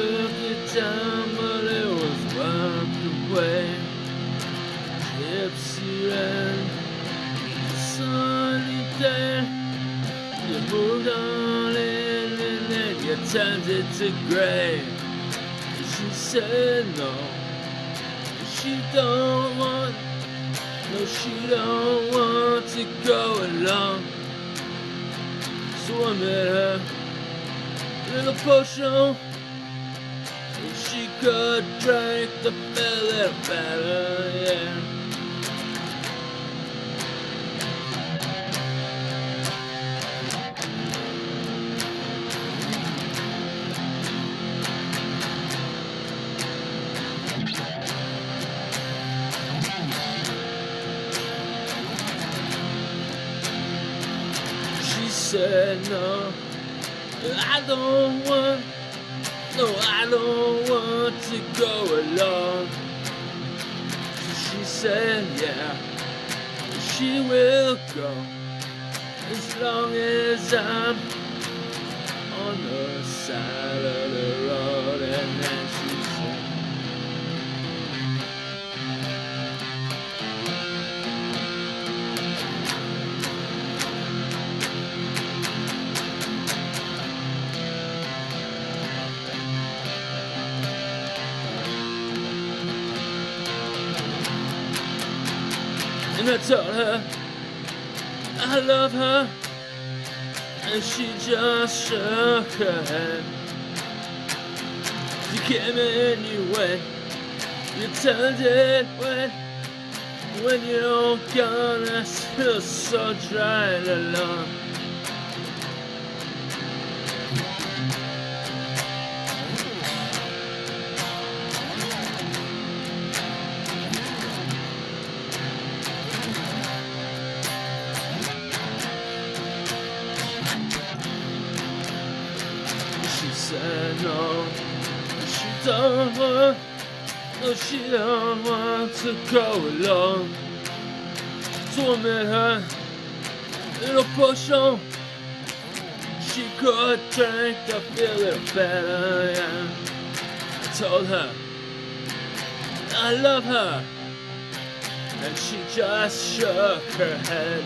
took it down, but it was wiped away. Gypsy ran the sunny day. You moved on in and then you turned it to gray. She said no, she don't want, no, she don't want to go along. So I made her a little potion so she could drink the feel a little better, yeah. She said no, I don't want, no, I don't want to go along. So she said yeah, she will go as long as I'm on the side of the road. And then she said, and I told her I love her, and she just shook her head. You came and you went, you turned it wet. When you're gone, I feel so dry and alone. She said no, she don't want, no, she don't want to go alone. So I made her a little potion she could drink to feel a little better, yeah. I told her I love her, and she just shook her head.